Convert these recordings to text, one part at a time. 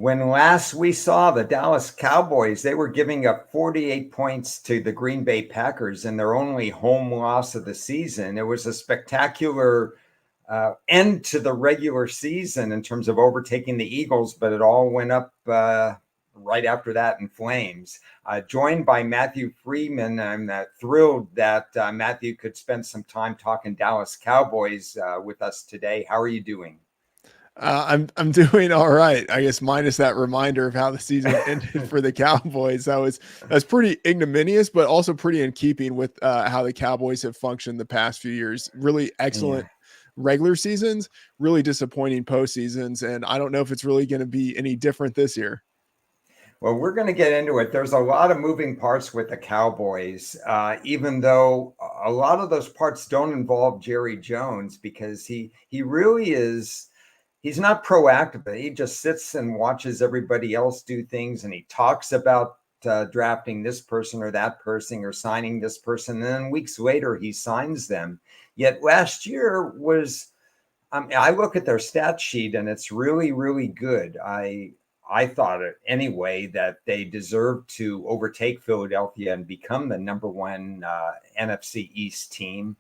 When last we saw the Dallas Cowboys, they were giving up 48 points to the Green Bay Packers in their only home loss of the season. It was a spectacular end to the regular season in terms of overtaking the Eagles, but it all went up right after that in flames. Joined by Matthew Freedman, I'm thrilled that Matthew could spend some time talking Dallas Cowboys with us today. How are you doing? I'm doing all right, I guess, minus that reminder of how the season ended for the Cowboys. That's pretty ignominious, but also pretty in keeping with how the Cowboys have functioned the past few years. Really Yeah. excellent regular seasons, really disappointing postseasons, and I don't know if it's really going to be any different this year. Well, we're going to get into it. There's a lot of moving parts with the Cowboys, even though a lot of those parts don't involve Jerry Jones because he really is. He's not proactive. He just sits and watches everybody else do things, and he talks about drafting this person or that person or signing this person. And then weeks later, he signs them. Yet last year was I look at their stat sheet and it's really, really good. I thought it anyway that they deserved to overtake Philadelphia and become the number one NFC East team.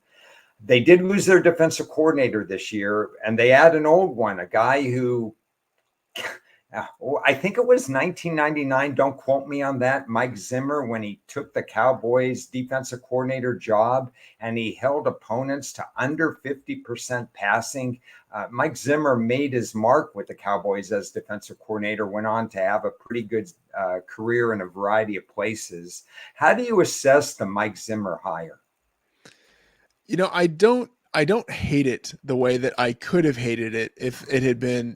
They did lose their defensive coordinator this year, and they add an old one, a guy who I think it was 1999. Don't quote me on that. Mike Zimmer, when he took the Cowboys defensive coordinator job and he held opponents to under 50% passing. Mike Zimmer made his mark with the Cowboys as defensive coordinator, went on to have a pretty good career in a variety of places. How do you assess the Mike Zimmer hire? I don't hate it the way that I could have hated it if it had been,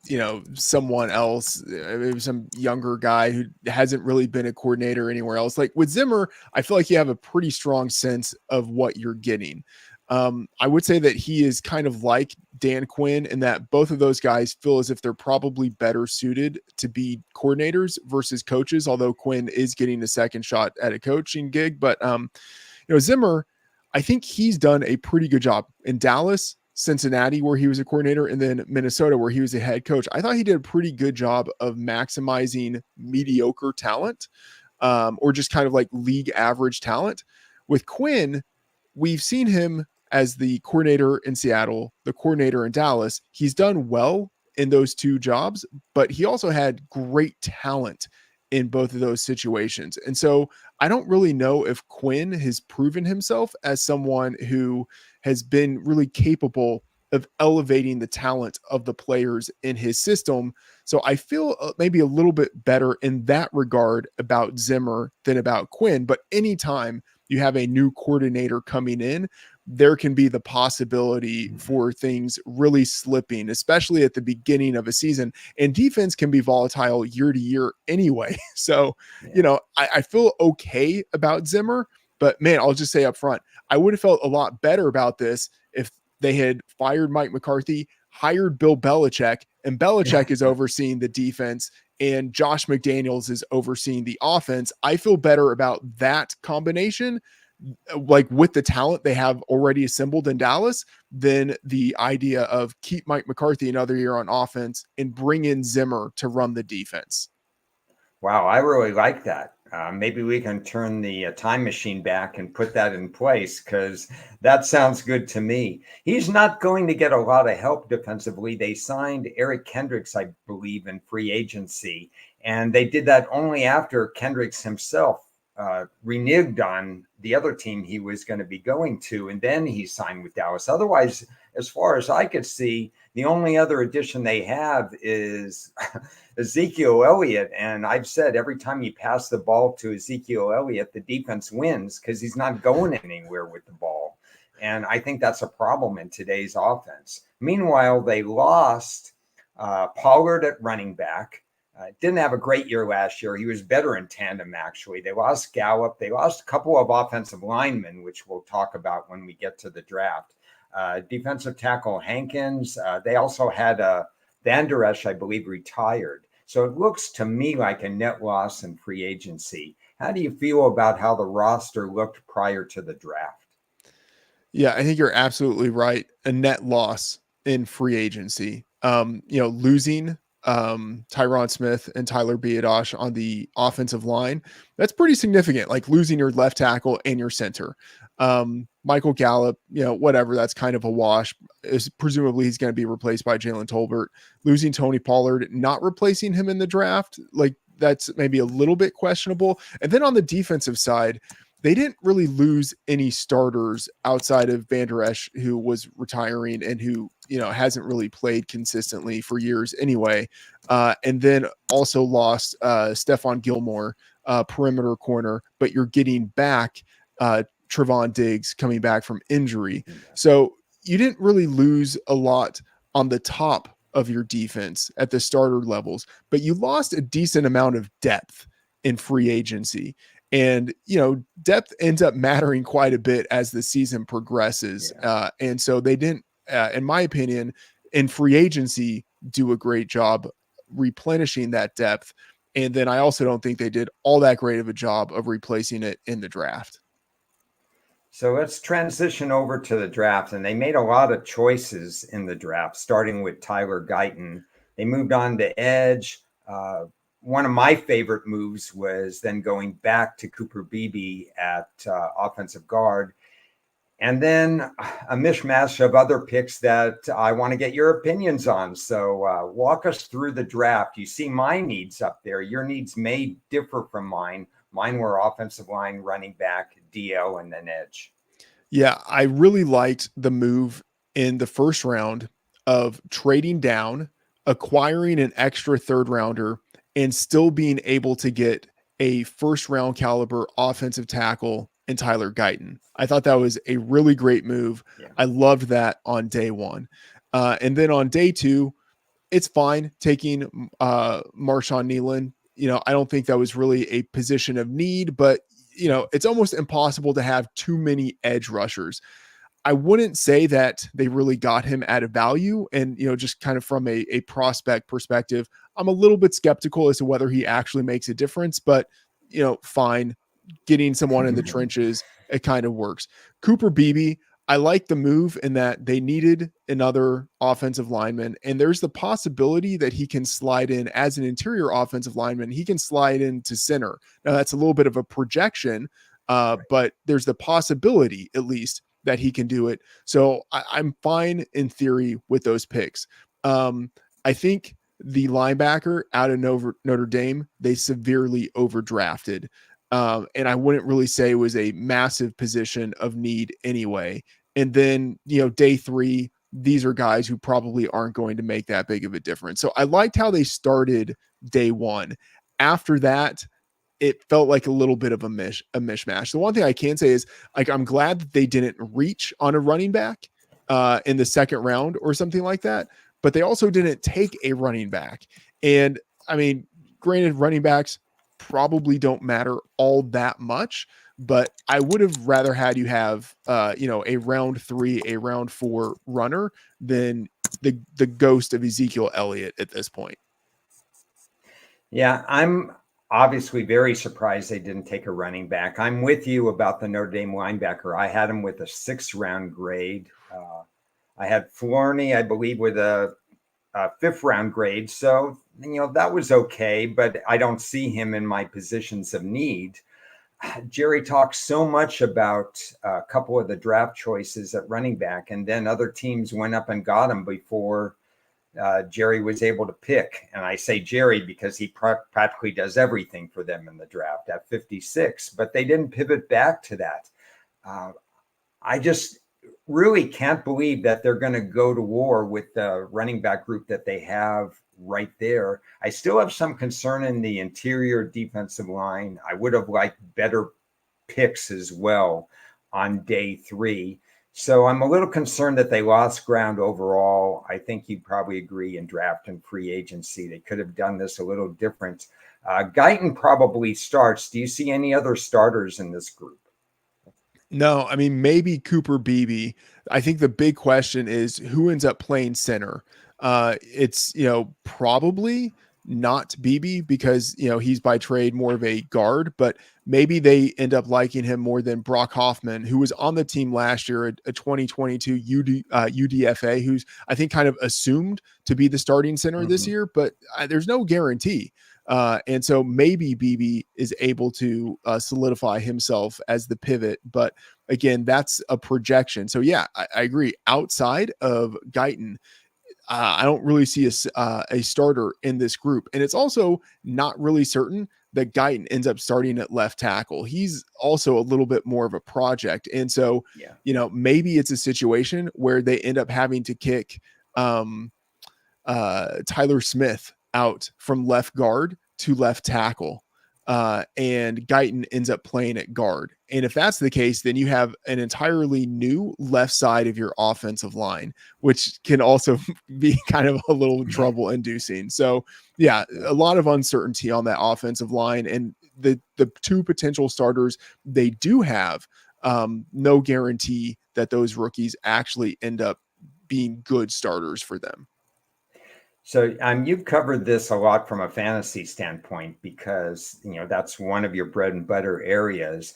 someone else, maybe some younger guy who hasn't really been a coordinator anywhere else. Like with Zimmer, I feel like you have a pretty strong sense of what you're getting. I would say that he is kind of like Dan Quinn in that both of those guys feel as if they're probably better suited to be coordinators versus coaches, although Quinn is getting a second shot at a coaching gig. But, Zimmer, I think he's done a pretty good job in Dallas, Cincinnati, where he was a coordinator, and then Minnesota, where he was a head coach. I thought he did a pretty good job of maximizing mediocre talent, or just kind of like league average talent. With Quinn, we've seen him as the coordinator in Seattle, the coordinator in Dallas. He's done well in those two jobs, but he also had great talent in both of those situations. And so I don't really know if Quinn has proven himself as someone who has been really capable of elevating the talent of the players in his system. So I feel maybe a little bit better in that regard about Zimmer than about Quinn. But anytime you have a new coordinator coming in, there can be the possibility for things really slipping, especially at the beginning of a season. And defense can be volatile year to year anyway. So, I feel okay about Zimmer, but man, I'll just say up front, I would have felt a lot better about this if they had fired Mike McCarthy, hired Bill Belichick, and Belichick is overseeing the defense and Josh McDaniels is overseeing the offense. I feel better about that combination, like with the talent they have already assembled in Dallas, than the idea of keep Mike McCarthy another year on offense and bring in Zimmer to run the defense. Wow, I really like that. Maybe we can turn the time machine back and put that in place because that sounds good to me. He's not going to get a lot of help defensively. They signed Eric Kendricks, I believe, in free agency, and they did that only after Kendricks himself reneged on the other team he was going to be going to, and then he signed with Dallas. Otherwise, as far as I could see, the only other addition they have is Ezekiel Elliott. And I've said every time you pass the ball to Ezekiel Elliott, the defense wins because he's not going anywhere with the ball. And I think that's a problem in today's offense. Meanwhile, they lost Pollard at running back. Didn't have a great year last year. He was better in tandem, actually. They lost Gallup. They lost a couple of offensive linemen, which we'll talk about when we get to the draft. Defensive tackle Hankins. They also had Van Der Esch, I believe, retired. So it looks to me like a net loss in free agency. How do you feel about how the roster looked prior to the draft? Yeah, I think you're absolutely right. A net loss in free agency. Losing Tyron Smith and Tyler Biadasz on the offensive line, that's pretty significant, like losing your left tackle and your center. Michael Gallup, whatever, that's kind of a wash. Presumably he's going to be replaced by Jalen Tolbert. Losing Tony Pollard, not replacing him in the draft, like that's maybe a little bit questionable. And then on the defensive side, they didn't really lose any starters outside of Van Der Esch, who was retiring and who, hasn't really played consistently for years anyway. And then also lost Stephon Gilmore, perimeter corner, but you're getting back Trevon Diggs coming back from injury. So you didn't really lose a lot on the top of your defense at the starter levels, but you lost a decent amount of depth in free agency. And, depth ends up mattering quite a bit as the season progresses. Yeah. And so they didn't, in my opinion, in free agency, do a great job replenishing that depth. And then I also don't think they did all that great of a job of replacing it in the draft. So let's transition over to the draft. And they made a lot of choices in the draft, starting with Tyler Guyton. They moved on to edge. One of my favorite moves was then going back to Cooper Beebe at offensive guard. And then a mishmash of other picks that I want to get your opinions on. So walk us through the draft. You see my needs up there. Your needs may differ from mine. Mine were offensive line, running back, DL, and then edge. Yeah, I really liked the move in the first round of trading down, acquiring an extra third rounder, and still being able to get a first round caliber offensive tackle in Tyler Guyton. I thought that was a really great move. Yeah. I loved that on day one. And then on day two, it's fine taking Marshawn Nealon. I don't think that was really a position of need, but it's almost impossible to have too many edge rushers. I wouldn't say that they really got him at a value. And, just kind of from a prospect perspective, I'm a little bit skeptical as to whether he actually makes a difference, but, fine. Getting someone in the trenches, it kind of works. Cooper Beebe, I like the move in that they needed another offensive lineman, and there's the possibility that he can slide in as an interior offensive lineman. He can slide into center. Now, that's a little bit of a projection, but there's the possibility, at least, that he can do it. So I'm fine in theory with those picks. I think the linebacker out of Notre Dame, they severely overdrafted. And I wouldn't really say it was a massive position of need anyway. And then, day three, these are guys who probably aren't going to make that big of a difference. So I liked how they started day one. After that, it felt like a little bit of a mishmash. The one thing I can say is, like, I'm glad that they didn't reach on a running back in the second round or something like that, but they also didn't take a running back. And I mean, granted, running backs probably don't matter all that much, but I would have rather had you have, a round 3, a round 4 runner than the ghost of Ezekiel Elliott at this point. Yeah, I'm obviously very surprised they didn't take a running back. I'm with you about the Notre Dame linebacker. I had him with a 6th round grade. I had Florney, I believe, with a 5th round grade. So, that was okay, but I don't see him in my positions of need. Jerry talks so much about a couple of the draft choices at running back, and then other teams went up and got him before Jerry was able to pick. And I say Jerry because he practically does everything for them in the draft at 56, but they didn't pivot back to that. I just really can't believe that they're going to go to war with the running back group that they have right there. I still have some concern in the interior defensive line. I would have liked better picks as well on day 3. So I'm a little concerned that they lost ground overall. I think you'd probably agree in draft and free agency. They could have done this a little different. Guyton probably starts. Do you see any other starters in this group? No, I mean, maybe Cooper Beebe. I think the big question is who ends up playing center. It's, probably not BB because, he's by trade more of a guard, but maybe they end up liking him more than Brock Hoffman, who was on the team last year, a 2022 UDFA, who's I think kind of assumed to be the starting center this Mhm. year, but there's no guarantee. And so maybe BB is able to solidify himself as the pivot. But again, that's a projection. So yeah, I agree. Outside of Guyton, I don't really see a starter in this group. And it's also not really certain that Guyton ends up starting at left tackle. He's also a little bit more of a project. And so, Yeah. maybe it's a situation where they end up having to kick Tyler Smith out from left guard to left tackle. And Guyton ends up playing at guard. And if that's the case, then you have an entirely new left side of your offensive line, which can also be kind of a little trouble inducing. So yeah, a lot of uncertainty on that offensive line. And the two potential starters they do have, no guarantee that those rookies actually end up being good starters for them. So you've covered this a lot from a fantasy standpoint because that's one of your bread and butter areas.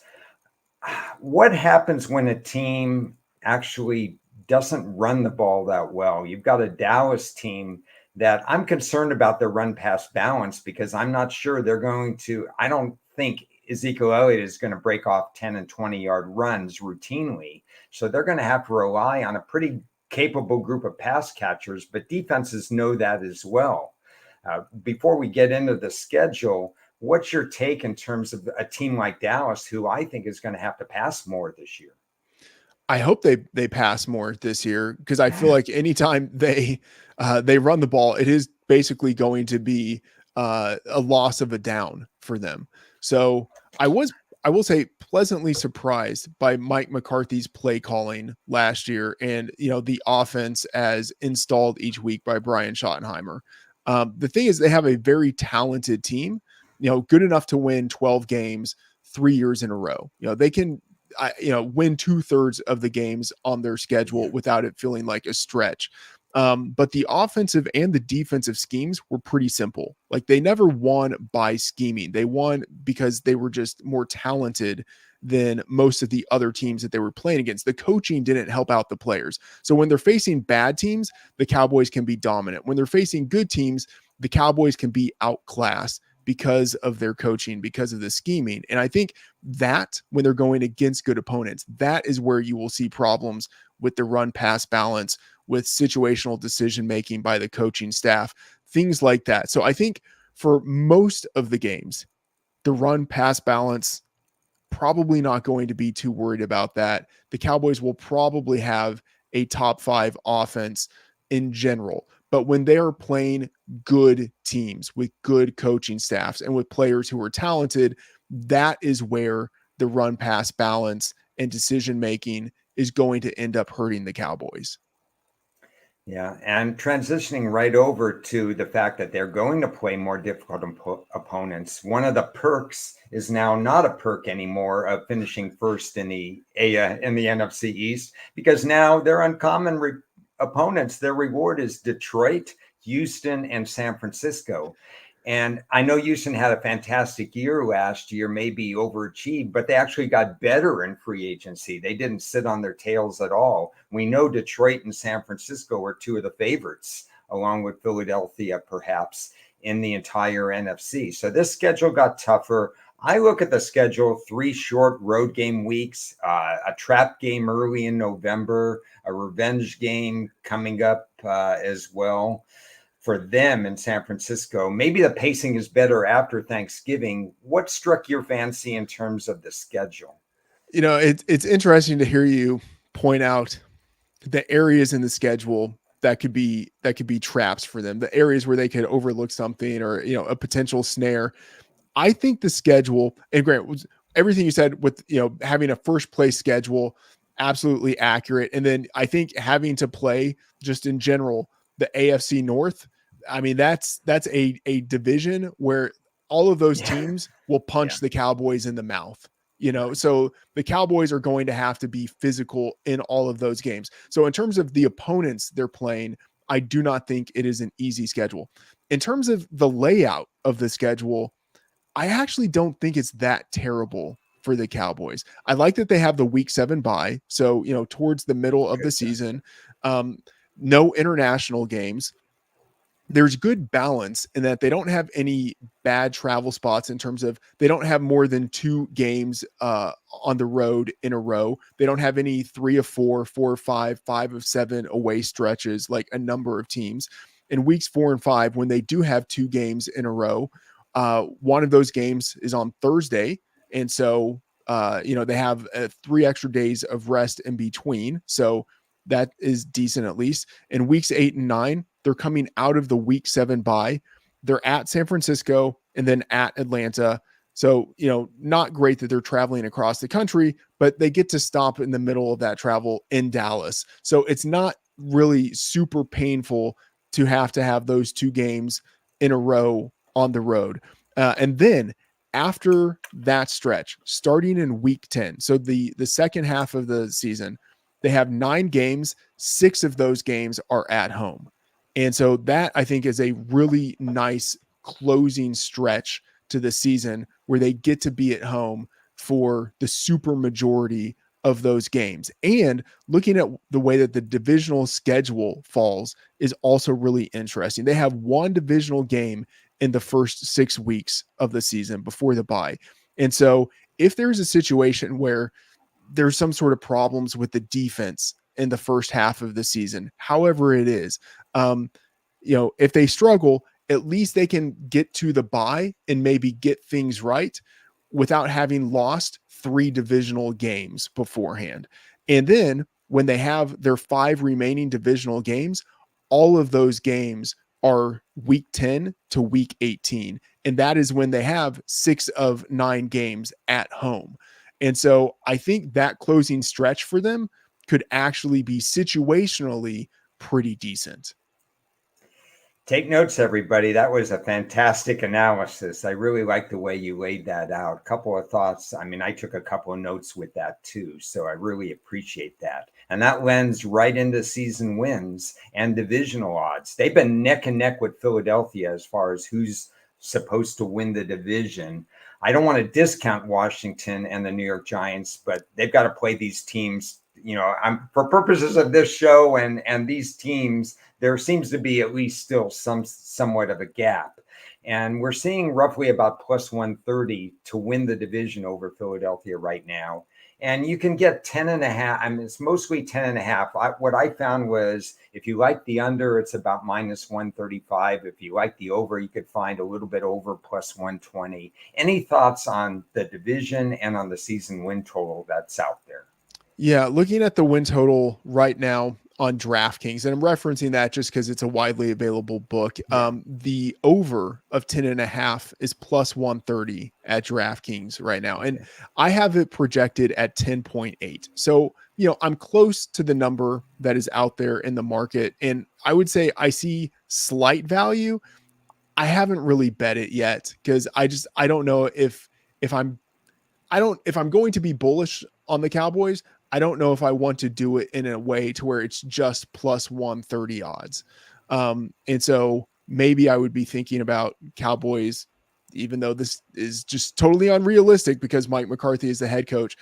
What happens when a team actually doesn't run the ball that well? You've got a Dallas team that I'm concerned about their run pass balance because I'm not sure they're going to. I don't think Ezekiel Elliott is going to break off 10 and 20-yard runs routinely. So they're going to have to rely on a pretty capable group of pass catchers, but defenses know that as well. Before we get into the schedule, what's your take in terms of a team like Dallas, who I think is going to have to pass more this year? I hope they pass more this year because I feel like anytime they run the ball, it is basically going to be a loss of a down for them. So I will say pleasantly surprised by Mike McCarthy's play calling last year and the offense as installed each week by Brian Schottenheimer. The thing is they have a very talented team, good enough to win 12 games 3 years in a row. They can win 2/3 of the games on their schedule without it feeling like a stretch. But the offensive and the defensive schemes were pretty simple. Like they never won by scheming. They won because they were just more talented than most of the other teams that they were playing against. The coaching didn't help out the players. So when they're facing bad teams, the Cowboys can be dominant. When they're facing good teams, the Cowboys can be outclassed because of their coaching, because of the scheming. And I think that when they're going against good opponents, that is where you will see problems with the run pass balance, with situational decision making by the coaching staff, things like that. So I think for most of the games, the run pass balance, probably not going to be too worried about that. The Cowboys will probably have a top 5 offense in general. But when they are playing good teams with good coaching staffs and with players who are talented, that is where the run pass balance and decision making is going to end up hurting the Cowboys. Yeah, and transitioning right over to the fact that they're going to play more difficult opponents. One of the perks is now not a perk anymore of finishing first in the NFC East because now they're uncommon opponents. Their reward is Detroit, Houston, and San Francisco. And I know Houston had a fantastic year last year, maybe overachieved, but they actually got better in free agency. They didn't sit on their tails at all. We know Detroit and San Francisco are two of the favorites, along with Philadelphia, perhaps, in the entire NFC. So this schedule got tougher. I look at the schedule, 3 short road game weeks, a trap game early in November, a revenge game coming up as well for them in San Francisco. Maybe the pacing is better after Thanksgiving. What struck your fancy in terms of the schedule? It's interesting to hear you point out the areas in the schedule that could be traps for them, the areas where they could overlook something or a potential snare. I think the schedule, and Grant, was everything you said with having a first place schedule, absolutely accurate. And then I think having to play just in general the AFC North. I mean, that's a division where all of those teams will punch the Cowboys in the mouth. So the Cowboys are going to have to be physical in all of those games. So in terms of the opponents they're playing, I do not think it is an easy schedule. In terms of the layout of the schedule, I actually don't think it's that terrible for the Cowboys. I like that they have the week 7 bye. So, towards the middle of the season, no international games. There's good balance in that they don't have any bad travel spots in terms of they don't have more than 2 games on the road in a row. They don't have any 3 of 4, 4 of 5, 5 of 7 away stretches like a number of teams. In weeks 4 and 5, when they do have 2 games in a row, one of those games is on Thursday. And so, they have 3 extra days of rest in between. So that is decent at least. In weeks 8 and 9, they're coming out of the week 7 bye. They're at San Francisco and then at Atlanta. So, not great that they're traveling across the country, but they get to stop in the middle of that travel in Dallas. So it's not really super painful to have those 2 games in a row on the road. And then after that stretch, starting in week 10, so the second half of the season, they have 9 games. 6 of those games are at home. And so that, I think, is a really nice closing stretch to the season where they get to be at home for the super majority of those games. And looking at the way that the divisional schedule falls is also really interesting. They have 1 divisional game in the first 6 weeks of the season before the bye. And so if there's a situation where there's some sort of problems with the defense in the first half of the season, however it is, if they struggle, at least they can get to the bye and maybe get things right without having lost 3 divisional games beforehand. And then when they have their 5 remaining divisional games, all of those games are week 10 to week 18. And that is when they have 6 of 9 games at home. And so I think that closing stretch for them could actually be situationally pretty decent. Take notes, everybody. That was a fantastic analysis. I really like the way you laid that out. A couple of thoughts. I mean, I took a couple of notes with that too, so I really appreciate that. And that lends right into season wins and divisional odds. They've been neck and neck with Philadelphia as far as who's supposed to win the division. I don't want to discount Washington and the New York Giants, but they've got to play these teams. For purposes of this show and these teams, there seems to be at least still somewhat of a gap. And we're seeing roughly about plus 130 to win the division over Philadelphia right now. And you can get 10.5. I mean, it's mostly 10.5. What I found was if you like the under, it's about minus 135. If you like the over, you could find a little bit over plus 120. Any thoughts on the division and on the season win total that's out there? Yeah, looking at the win total right now on DraftKings, and I'm referencing that just because it's a widely available book. Yeah. The over of 10.5 is plus 130 at DraftKings right now. And I have it projected at 10.8. So, I'm close to the number that is out there in the market. And I would say I see slight value. I haven't really bet it yet because I don't know if I'm going to be bullish on the Cowboys. I don't know if I want to do it in a way to where it's just plus 130 odds. And so maybe I would be thinking about Cowboys, even though this is just totally unrealistic because Mike McCarthy is the head coach,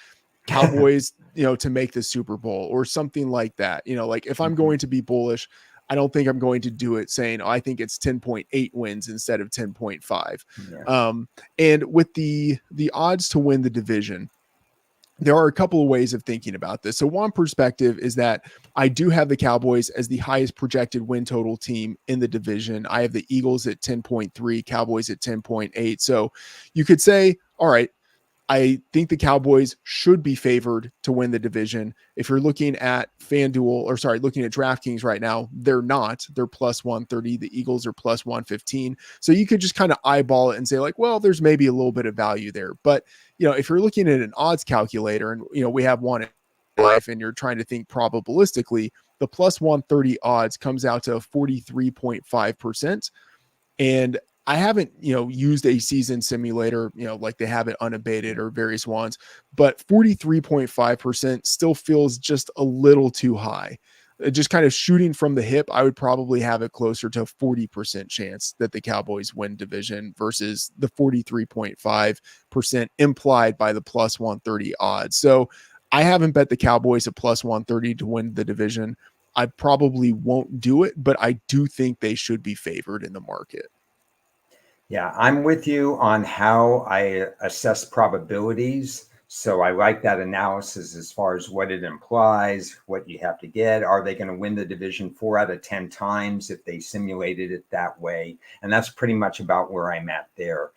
Cowboys, to make the Super Bowl or something like that. Like if I'm going to be bullish, I don't think I'm going to do it saying, I think it's 10.8 wins instead of 10.5. Yeah. And with the odds to win the division, there are a couple of ways of thinking about this. So one perspective is that I do have the Cowboys as the highest projected win total team in the division. I have the Eagles at 10.3, Cowboys at 10.8. So you could say, all right, I think the Cowboys should be favored to win the division. If you're looking at looking at DraftKings right now, they're not. They're plus 130. The Eagles are plus 115. So you could just kind of eyeball it and say like, well, there's maybe a little bit of value there. But, if you're looking at an odds calculator and, we have one in life and you're trying to think probabilistically, the plus 130 odds comes out to 43.5%. And I haven't, used a season simulator, like they have it unabated or various ones, but 43.5% still feels just a little too high. just kind of shooting from the hip, I would probably have it closer to a 40% chance that the Cowboys win division versus the 43.5% implied by the plus 130 odds. So I haven't bet the Cowboys at plus 130 to win the division. I probably won't do it, but I do think they should be favored in the market. Yeah, I'm with you on how I assess probabilities. So I like that analysis as far as what it implies, what you have to get. Are they going to win the division 4 out of 10 times if they simulated it that way? And that's pretty much about where I'm at there.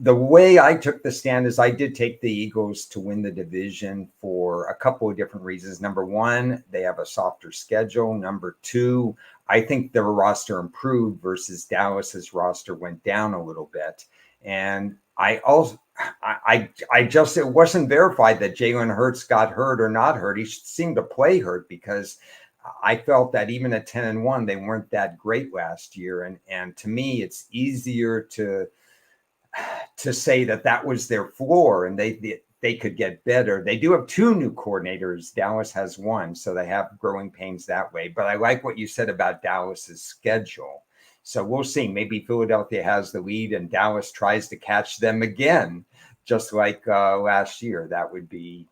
The way I took the stand is I did take the Eagles to win the division for a couple of different reasons. Number one, they have a softer schedule. Number two, I think their roster improved versus Dallas's roster went down a little bit. And I also, I just, it wasn't verified that Jalen Hurts got hurt or not hurt. He seemed to play hurt because I felt that even at 10-1, they weren't that great last year. And to me, it's easier to say that that was their floor and they could get better. They do have 2 new coordinators. Dallas has 1, so they have growing pains that way. But I like what you said about Dallas's schedule. So we'll see. Maybe Philadelphia has the lead and Dallas tries to catch them again, just like last year. That would be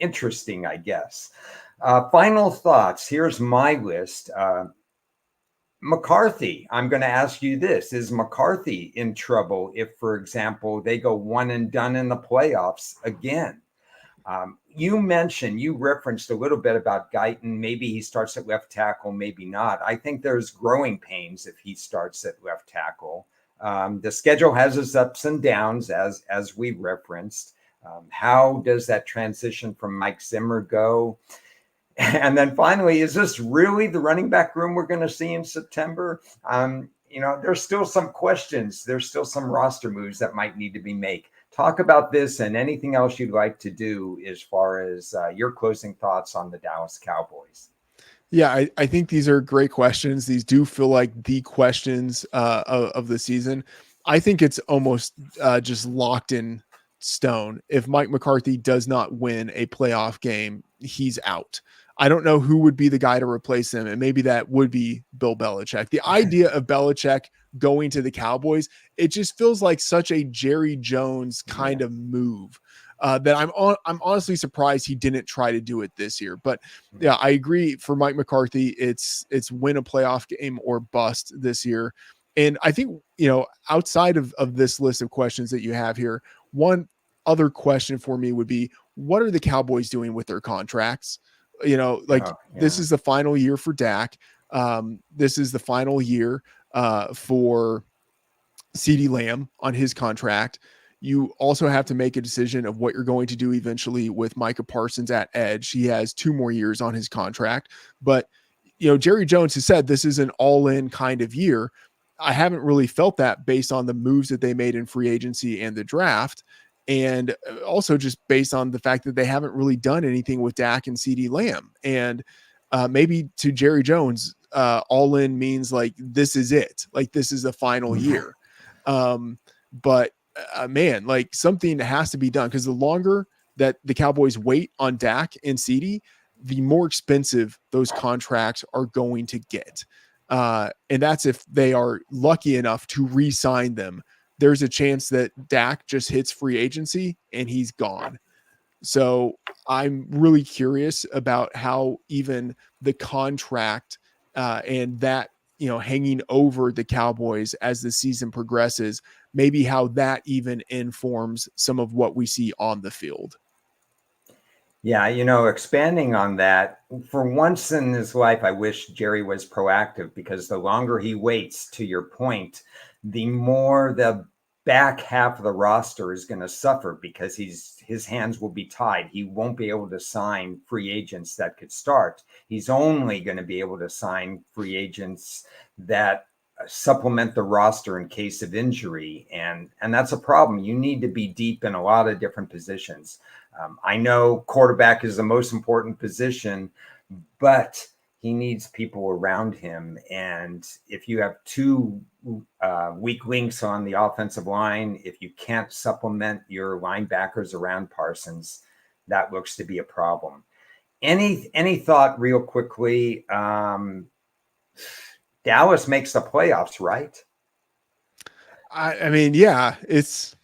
interesting, I guess. Final thoughts. Here's my list. McCarthy, I'm going to ask you this. Is McCarthy in trouble if, for example, they go one and done in the playoffs again? You referenced a little bit about Guyton. Maybe he starts at left tackle, maybe not. I think there's growing pains if he starts at left tackle. The schedule has its ups and downs, as we referenced. How does that transition from Mike Zimmer go? And then finally, is this really the running back room we're going to see in September? There's still some questions. There's still some roster moves that might need to be made. Talk about this and anything else you'd like to do as far as your closing thoughts on the Dallas Cowboys. Yeah, I think these are great questions. These do feel like the questions of the season. I think it's almost just locked in stone. If Mike McCarthy does not win a playoff game, he's out. I don't know who would be the guy to replace him, and maybe that would be Bill Belichick. The idea of Belichick going to the Cowboys, it just feels like such a Jerry Jones kind of move that I'm honestly surprised he didn't try to do it this year. But yeah, I agree. For Mike McCarthy, it's win a playoff game or bust this year. And I think, outside of this list of questions that you have here, one other question for me would be, what are the Cowboys doing with their contracts? This is the final year for Dak. This is the final year for CeeDee Lamb on his contract. You also have to make a decision of what you're going to do eventually with Micah Parsons at edge. He has 2 more years on his contract, but Jerry Jones has said this is an all-in kind of year. I haven't really felt that based on the moves that they made in free agency and the draft. And also just based on the fact that they haven't really done anything with Dak and CeeDee Lamb. And maybe to Jerry Jones, all in means like, this is it. Like, this is the final year. But man, like, something has to be done, because the longer that the Cowboys wait on Dak and CeeDee, the more expensive those contracts are going to get. And that's if they are lucky enough to re-sign them. There's a chance that Dak just hits free agency and he's gone. So I'm really curious about how even the contract and that, hanging over the Cowboys as the season progresses, maybe how that even informs some of what we see on the field. Yeah, expanding on that, for once in his life, I wish Jerry was proactive, because the longer he waits, to your point, the more the back half of the roster is going to suffer, because his hands will be tied. He won't be able to sign free agents that could start. He's only going to be able to sign free agents that supplement the roster in case of injury. And that's a problem. You need to be deep in a lot of different positions. I know quarterback is the most important position, but he needs people around him. And if you have 2 weak links on the offensive line, if you can't supplement your linebackers around Parsons, that looks to be a problem. Any thought real quickly? Dallas makes the playoffs, right? I mean, yeah, it's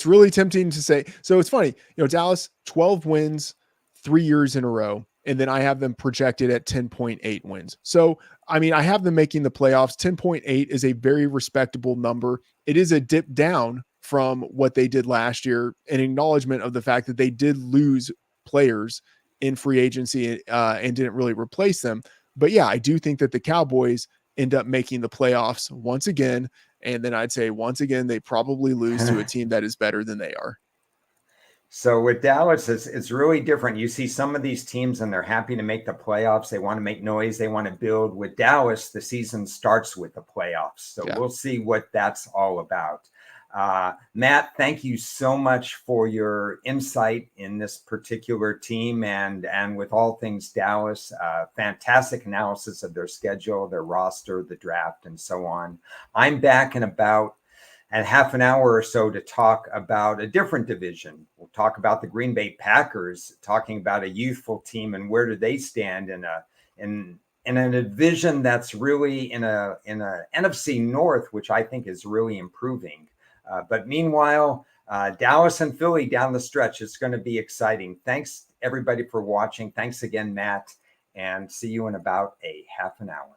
really tempting to say. So it's funny, Dallas 12 wins 3 years in a row, and then I have them projected at 10.8 wins. So I mean, I have them making the playoffs. 10.8 is a very respectable number. It is a dip down from what they did last year, an acknowledgement of the fact that they did lose players in free agency and didn't really replace them. But yeah, I do think that the Cowboys end up making the playoffs once again. And then I'd say once again, they probably lose to a team that is better than they are. So with Dallas, it's really different. You see some of these teams and they're happy to make the playoffs. They want to make noise. They want to build. With Dallas, the season starts with the playoffs. So Yeah. we'll see what that's all about. Matt, thank you so much for your insight in this particular team and with all things Dallas. Fantastic analysis of their schedule, their roster, the draft, and so on. I'm back in about half an hour or so to talk about a different division. We'll talk about the Green Bay Packers, talking about a youthful team and where do they stand in a division that's really in a NFC North, which I think is really improving. But meanwhile, Dallas and Philly down the stretch, it's going to be exciting. Thanks everybody for watching. Thanks again, Matt, and see you in about a half an hour.